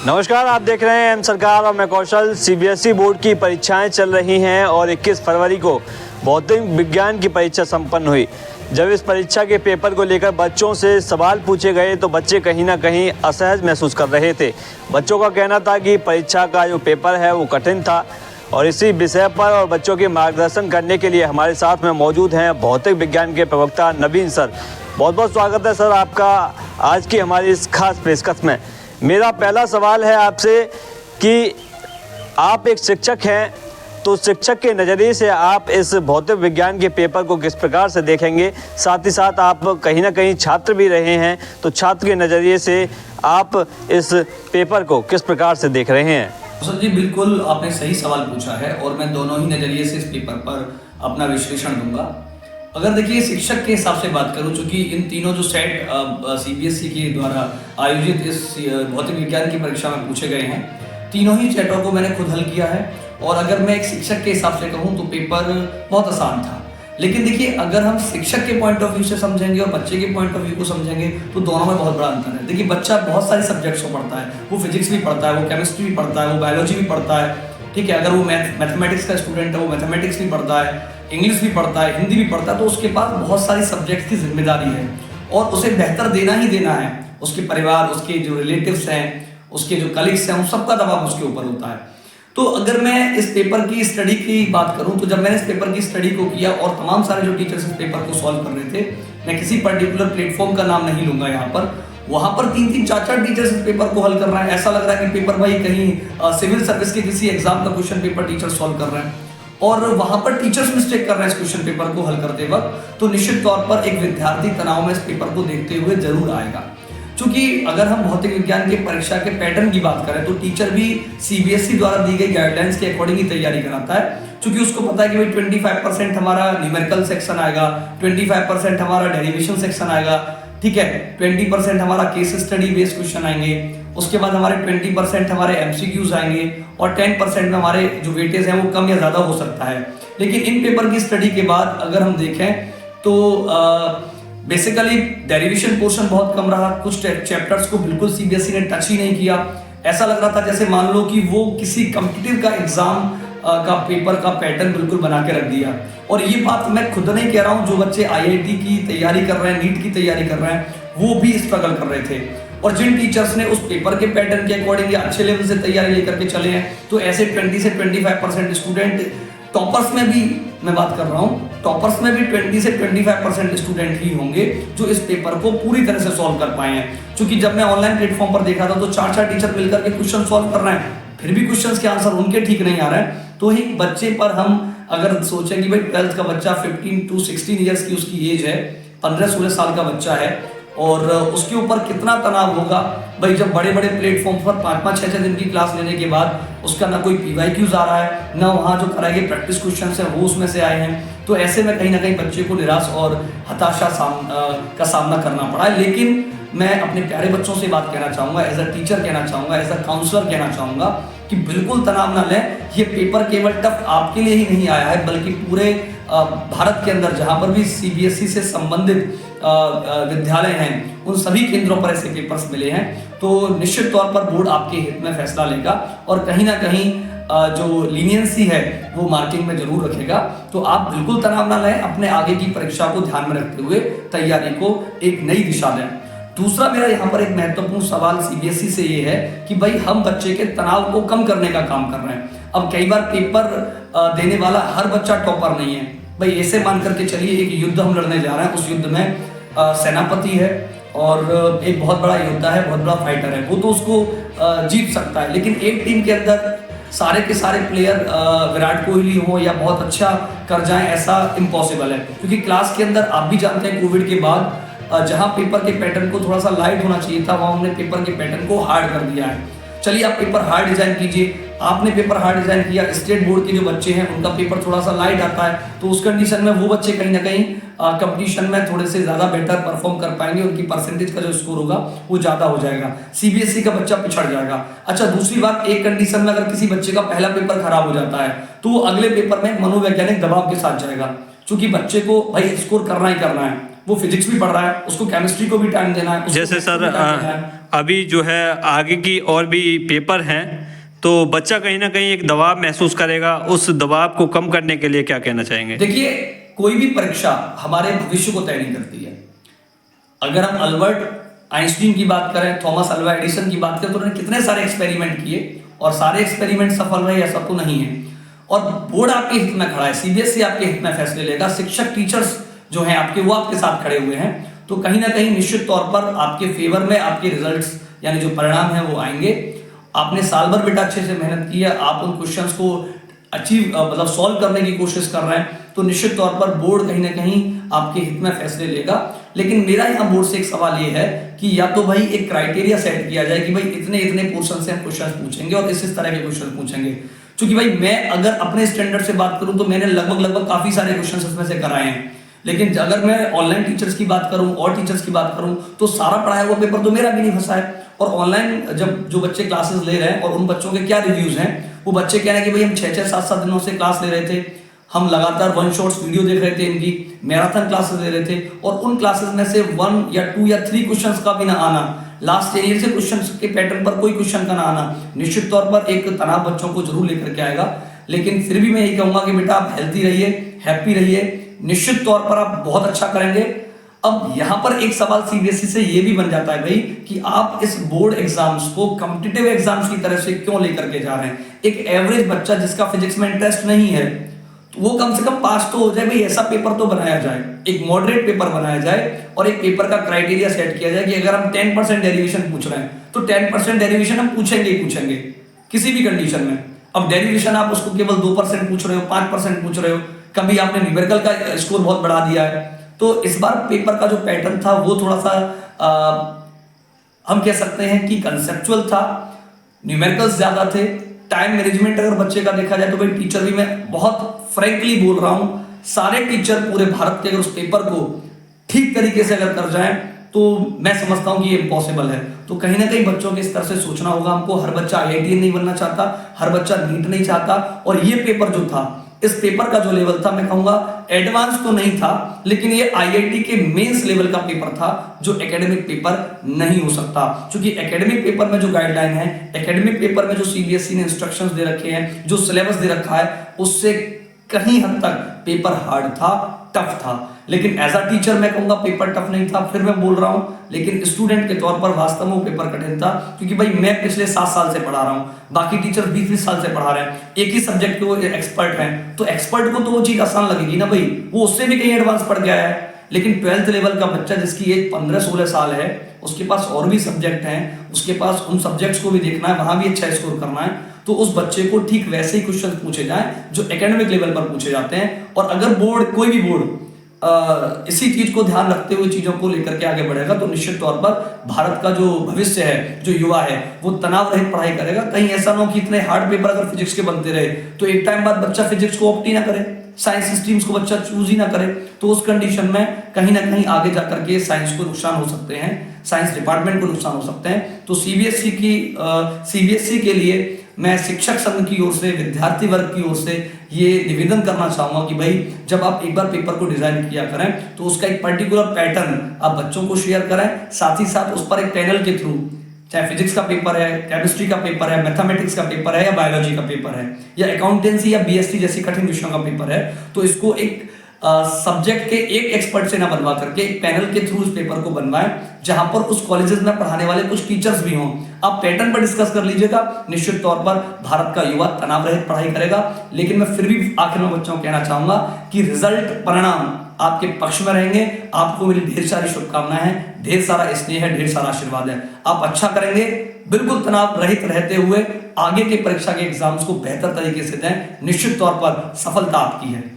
नमस्कार, आप देख रहे हैं एम सरकार और मैं कौशल। सीबीएसई बोर्ड की परीक्षाएं चल रही हैं और 21 फरवरी को भौतिक विज्ञान की परीक्षा संपन्न हुई। जब इस परीक्षा के पेपर को लेकर बच्चों से सवाल पूछे गए तो बच्चे कहीं ना कहीं असहज महसूस कर रहे थे। बच्चों का कहना था कि परीक्षा का जो पेपर है वो कठिन था और इसी विषय पर और बच्चों के मार्गदर्शन करने के लिए हमारे साथ में मौजूद हैं भौतिक विज्ञान के प्रवक्ता नवीन सर। बहुत बहुत स्वागत है सर आपका आज की हमारी इस खास पेशकश में। मेरा पहला सवाल है आपसे कि आप एक शिक्षक हैं, तो शिक्षक के नज़रिए से आप इस भौतिक विज्ञान के पेपर को किस प्रकार से देखेंगे? साथ ही साथ आप कहीं ना कहीं छात्र भी रहे हैं, तो छात्र के नज़रिए से आप इस पेपर को किस प्रकार से देख रहे हैं? सर जी, बिल्कुल आपने सही सवाल पूछा है और मैं दोनों ही नज़रिए से इस पेपर पर अपना विश्लेषण दूंगा। अगर देखिए शिक्षक के हिसाब से बात करूं, चूंकि इन तीनों जो सेट सीबीएसई के द्वारा आयोजित इस भौतिक विज्ञान की परीक्षा में पूछे गए हैं, तीनों ही सेटों को मैंने खुद हल किया है। और अगर मैं एक शिक्षक के हिसाब से कहूं तो पेपर बहुत आसान था। लेकिन देखिए, अगर हम शिक्षक के पॉइंट ऑफ व्यू से समझेंगे और बच्चे के पॉइंट ऑफ व्यू को समझेंगे तो दोनों में बहुत बड़ा अंतर है। देखिए, बच्चा बहुत सारे सब्जेक्ट्स को पढ़ता है, वो फिजिक्स भी पढ़ता है, वो केमिस्ट्री भी पढ़ता है, वो बायोलॉजी भी पढ़ता है, ठीक है। अगर वो मैथमेटिक्स का स्टूडेंट है, वो मैथमेटिक्स भी पढ़ता है, इंग्लिश भी पढ़ता है, हिंदी भी पढ़ता है। तो उसके पास बहुत सारी सब्जेक्ट्स की जिम्मेदारी है और उसे बेहतर देना ही देना है। उसके परिवार, उसके जो रिलेटिव्स हैं, उसके जो कलीग्स हैं, उन सबका दबाव उसके ऊपर होता है। तो अगर मैं इस पेपर की स्टडी की बात करूं तो जब मैंने इस पेपर की स्टडी को किया और तमाम सारे जो टीचर्स इस पेपर को सॉल्व कर रहे थे, मैं किसी पर्टिकुलर प्लेटफॉर्म का नाम नहीं लूंगा यहाँ पर, वहां पर 3-3, 4-4 टीचर्स इस पेपर को हल कर रहे हैं। ऐसा लग रहा है कि पेपर भाई कहीं सिविल सर्विस के किसी एग्जाम का क्वेश्चन पेपर टीचर सॉल्व कर रहे हैं और वहां पर टीचर्स मिस्टेक कर रहे हैं इस क्वेश्चन पेपर को हल करते वक्त। तो निश्चित तौर पर एक विद्यार्थी तनाव में इस पेपर को देखते हुए जरूर आएगा। चूंकि अगर हम भौतिक विज्ञान के परीक्षा के पैटर्न की बात करें तो टीचर भी सीबीएसई द्वारा दी गई गाइडलाइंस के अकॉर्डिंग ही तैयारी कराता है। चूंकि उसको पता है कि भाई 25% हमारा न्यूमेरिकल सेक्शन आएगा, 25% हमारा डेरिवेशन सेक्शन आएगा, ठीक है, 20% हमारा केस स्टडी बेस्ड क्वेश्चन आएंगे, उसके बाद हमारे 20% हमारे एमसीक्यूज आएंगे और 10% में हमारे जो वेटेज है वो कम या ज्यादा हो सकता है। लेकिन इन पेपर की स्टडी के बाद अगर हम देखें तो बेसिकली डेरिवेशन पोर्शन बहुत कम रहा। कुछ चैप्टर्स को बिल्कुल सीबीएसई ने टच ही नहीं किया। ऐसा लग रहा था जैसे मान लो कि वो किसी कॉम्पिटिटिव का एग्जाम का पेपर का पैटर्न बिल्कुल बना के रख दिया। और ये बात मैं खुद नहीं कह रहा हूँ, जो बच्चे आईआईटी की तैयारी कर रहे हैं, नीट की तैयारी कर रहे हैं, वो भी स्ट्रगल कर रहे थे। और जिन टीचर्स ने उस पेपर के पैटर्न के अकॉर्डिंग या अच्छे लेवल से तैयारी लेकर के चले हैं, तो ऐसे 20 से 25% स्टूडेंट, टॉपर्स में भी मैं बात कर रहा हूँ, टॉपर्स में भी 20 से 25% स्टूडेंट ही होंगे जो इस पेपर को पूरी तरह से सॉल्व कर पाए हैं। क्योंकि जब मैं ऑनलाइन प्लेटफॉर्म पर देखा था तो 4-4 टीचर मिलकर के क्वेश्चन सॉल्व कर रहे हैं, फिर भी क्वेश्चंस के आंसर उनके ठीक नहीं आ रहे हैं। तो ही बच्चे पर हम अगर सोचें कि भाई 12th का बच्चा 15 to 16 ईयर्स की उसकी एज है, 15-16 साल का बच्चा है और उसके ऊपर कितना तनाव होगा भाई, जब बड़े बड़े प्लेटफॉर्म पर 5-5, 6-6 दिन की क्लास लेने के बाद उसका ना कोई पीवाईक्यूज आ रहा है, ना वहाँ जो कराए गए प्रैक्टिस क्वेश्चन है वो उसमें से आए हैं। तो ऐसे में कहीं ना कहीं बच्चे को निराश और हताशा का सामना करना पड़ा है। लेकिन मैं अपने प्यारे बच्चों से बात कहना चाहूँगा, एज अ टीचर कहना चाहूँगा, एज अ काउंसलर कहना चाहूँगा कि बिल्कुल तनाव ना लें। ये पेपर केवल टफ आपके लिए ही नहीं आया है, बल्कि पूरे भारत के अंदर जहाँ पर भी सीबीएसई से संबंधित विद्यालय हैं, उन सभी केंद्रों पर ऐसे पेपर्स मिले हैं। तो निश्चित तौर पर बोर्ड आपके हित में फैसला लेगा और कहीं ना कहीं जो लीनियंसी है वो मार्किंग में जरूर रखेगा। तो आप बिल्कुल तनाव ना लें, अपने आगे की परीक्षा को ध्यान में रखते हुए तैयारी को एक नई दिशा दें। दूसरा मेरा यहाँ पर एक महत्वपूर्ण सवाल सीबीएसई से ये है कि भाई हम बच्चे के तनाव को कम करने का काम कर रहे हैं। अब कई बार पेपर देने वाला हर बच्चा टॉपर नहीं है भाई। ऐसे मान करके चलिए एक युद्ध हम लड़ने जा रहे हैं, उस युद्ध में सेनापति है और एक बहुत बड़ा योद्धा है, बहुत बड़ा फाइटर है, वो तो उसको जीत सकता है। लेकिन एक टीम के अंदर सारे के सारे प्लेयर विराट कोहली हो या बहुत अच्छा कर जाएं, ऐसा इम्पॉसिबल है। क्योंकि क्लास के अंदर आप भी जानते हैं कोविड के बाद जहां पेपर के पैटर्न को थोड़ा सा लाइट होना चाहिए था, वहां हमने पेपर के पैटर्न को हार्ड कर दिया है। चलिए आप पेपर हार्ड डिजाइन कीजिए, आपने पेपर हार्ड डिजाइन किया, स्टेट बोर्ड के जो बच्चे हैं उनका पेपर थोड़ा सा लाइट आता है, तो उस कंडीशन में वो बच्चे कहीं ना कहीं कंपटीशन में थोड़े से ज्यादा बेटर परफॉर्म कर पाएंगे, उनकी परसेंटेज का जो स्कोर होगा वो ज्यादा हो जाएगा, सीबीएसई का बच्चा पिछड़ जाएगा। अच्छा, दूसरी बात, एक कंडीशन में अगर किसी बच्चे का पहला पेपर खराब हो जाता है तो वो अगले पेपर में मनोवैज्ञानिक दबाव के साथ जाएगा, क्योंकि बच्चे को भाई स्कोर करना ही करना है। वो फिजिक्स भी पढ़ रहा है, उसको केमिस्ट्री को भी टाइम देना है। जैसे सर अभी जो है आगे की और भी पेपर हैं, तो बच्चा कहीं ना कहीं एक दबाव महसूस करेगा। उस दबाव को कम करने के लिए क्या कहना चाहेंगे? देखिए, कोई भी परीक्षा हमारे भविष्य को तय नहीं करती है। अगर हम अल्बर्ट आइंस्टीन की बात करें, थॉमस अल्वा एडिसन की बात करें, तो उन्होंने कितने सारे एक्सपेरिमेंट किए और सारे एक्सपेरिमेंट सफल रहे, ऐसा तो नहीं है। और बोर्ड आपके हित में खड़ा है, सीबीएसई आपके हित में फैसले लेगा, शिक्षक टीचर्स जो हैं आपके, वो आपके साथ खड़े हुए हैं। तो कहीं ना कहीं निश्चित तौर पर आपके फेवर में आपके रिजल्ट्स यानी जो परिणाम है वो आएंगे। आपने साल भर बेटा अच्छे से मेहनत की है, आप उन क्वेश्चंस को मतलब सॉल्व करने की कोशिश कर रहे हैं, तो निश्चित तौर पर बोर्ड कहीं ना कहीं आपके हित में फैसले लेगा। लेकिन मेरा यहाँ बोर्ड से एक सवाल ये है कि या तो भाई एक क्राइटेरिया सेट किया जाए कि भाई इतने इतने पोर्शन से हम क्वेश्चन पूछेंगे और इस तरह के क्वेश्चन पूछेंगे। क्योंकि भाई मैं अगर अपने स्टैंडर्ड से बात करूं तो मैंने लगभग काफी सारे क्वेश्चन इसमें से कराए हैं। लेकिन अगर मैं ऑनलाइन टीचर्स की बात करूं और टीचर्स की बात करूं तो सारा पढ़ाया हुआ पेपर तो मेरा भी नहीं फंसा है। और ऑनलाइन जब जो बच्चे क्लासेस ले रहे हैं और उन बच्चों के क्या रिव्यूज हैं, वो बच्चे कह रहे हैं कि भाई हम 6-6, 7-7 दिनों से क्लास ले रहे थे, हम लगातार 1 शॉट्स वीडियो देख रहे थे, इनकी मैराथन क्लासेस ले रहे थे, और उन क्लासेस में से 1 या 2 या 3 क्वेश्चंस का भी ना आना, लास्ट ईयर से क्वेश्चंस के पैटर्न पर कोई क्वेश्चन का ना आना, निश्चित तौर पर एक तनाव बच्चों को जरूर लेकर के आएगा। लेकिन फिर भी मैं यही कहूंगा कि बेटा आप हेल्थी रहिए, हैप्पी रहिए, निश्चित तौर पर आप बहुत अच्छा करेंगे। अब यहां पर एक सवाल सीबीएसई से ये भी बन जाता है भाई कि आप इस बोर्ड एग्जाम्स को कॉम्पिटिटिव एग्जाम्स की तरह से क्यों लेकर के जा रहे हैं। एक एवरेज बच्चा जिसका फिजिक्स में इंटरेस्ट नहीं है, तो वो कम से कम पास तो हो जाए भाई, ऐसा पेपर तो बनाया जाए, एक मॉडरेट पेपर बनाया जाए और एक पेपर का क्राइटेरिया सेट किया जाए कि अगर हम 10% डेरिवेशन पूछ रहे हैं तो 10% डेरिवेशन हम पूछेंगे ही पूछेंगे किसी भी कंडीशन में। अब डेरिवेशन आप उसको केवल 2% पूछ रहे हो, 5% पूछ रहे हो, कभी आपने न्यूमेरिकल का स्कोर बहुत बढ़ा दिया है। तो इस बार पेपर का जो पैटर्न था वो थोड़ा सा हम कह सकते हैं कि कंसेप्चुअल था, न्यूमेरिकल्स ज्यादा थे, टाइम मैनेजमेंट अगर बच्चे का देखा जाए तो भाई टीचर भी मैं बहुत फ्रैंकली बोल रहा हूं, सारे टीचर पूरे भारत के अगर उस पेपर को ठीक तरीके से अगर कर जाएं तो मैं समझता हूं कि ये इम्पॉसिबल है। तो कहीं ना कहीं बच्चों के स्तर से सोचना होगा हमको। हर बच्चा IIT नहीं बनना चाहता, हर बच्चा नीट नहीं चाहता, और ये पेपर जो था, इस पेपर का जो लेवल था, मैं कहूंगा एडवांस तो नहीं था, लेकिन ये IIT के मेंस लेवल का पेपर था जो एकेडमिक पेपर नहीं हो सकता। क्योंकि एकेडमिक पेपर में जो गाइडलाइन है, एकेडमिक पेपर में जो सीबीएसई ने इंस्ट्रक्शंस दे रखे हैं, जो सिलेबस दे रखा है, उससे कहीं हद तक पेपर हार्ड था, टफ था। लेकिन एज अ टीचर मैं कहूंगा पेपर टफ नहीं था, फिर मैं बोल रहा हूं, लेकिन स्टूडेंट के तौर पर वास्तव में वो पेपर कठिन था। क्योंकि भाई मैं पिछले 7 साल से पढ़ा रहा हूं, बाकी टीचर 20-20 साल से पढ़ा रहे हैं, एक ही सब्जेक्ट के वो एक्सपर्ट हैं, तो एक्सपर्ट को तो वो चीज आसान लगेगी ना भाई, वो उससे भी कहीं एडवांस पढ़ गया है। लेकिन 12th लेवल का बच्चा जिसकी एज 15-16 साल है, उसके पास और भी सब्जेक्ट हैं, उसके पास उन सब्जेक्ट्स को भी देखना है, वहां भी अच्छा स्कोर करना है, तो उस बच्चे को ठीक वैसे ही क्वेश्चन पूछे जाएं जो एकेडमिक लेवल पर पूछे जाते हैं। और अगर बोर्ड, कोई भी बोर्ड इसी चीज को ध्यान रखते हुए चीजों को लेकर के आगे बढ़ेगा तो निश्चित तौर पर भारत का जो भविष्य है, जो युवा है, वो तनाव रहित पढ़ाई करेगा। कहीं ऐसा ना हो कि इतने हार्ड पेपर अगर फिजिक्स के बनते रहे तो एक टाइम बाद बच्चा फिजिक्स को ऑप्ट ही ना करे, साइंस स्ट्रीम्स को बच्चा चूज ही ना करे, तो उस कंडीशन में कहीं ना कहीं आगे जाकर के साइंस को नुकसान हो सकते हैं, साइंस डिपार्टमेंट को नुकसान हो सकते हैं। तो सीबीएसई के लिए मैं शिक्षक संघ की ओर से, विद्यार्थी वर्ग की ओर से ये निवेदन करना चाहूंगा कि भाई जब आप एक बार पेपर को डिजाइन किया करें तो उसका एक पर्टिकुलर पैटर्न आप बच्चों को शेयर करें, साथ ही साथ उस पर एक पैनल के थ्रू, चाहे फिजिक्स का पेपर है, केमिस्ट्री का पेपर है, मैथमेटिक्स का पेपर है, या बायोलॉजी का पेपर है, या अकाउंटेंसी या बीएसटी जैसी कठिन विषयों का पेपर है, तो इसको एक सब्जेक्ट के एक एक्सपर्ट से ना बनवा करके एक पैनल के थ्रू इस पेपर को बनवाएं, जहां पर उस कॉलेजेस में पढ़ाने वाले कुछ टीचर्स भी हों। आप पैटर्न पर डिस्कस कर लीजिएगा, निश्चित तौर पर भारत का युवा तनाव रहित पढ़ाई करेगा। लेकिन मैं फिर भी आखिर में बच्चों को कहना चाहूंगा कि रिजल्ट, परिणाम आपके पक्ष में रहेंगे। आपको मेरी ढेर सारी शुभकामनाएं हैं, ढेर सारा स्नेह है, ढेर सारा आशीर्वाद है। आप अच्छा करेंगे, बिल्कुल तनाव रहित रहते हुए आगे के परीक्षा के एग्जाम्स को बेहतर तरीके से दें, निश्चित तौर पर सफलता आपकी है।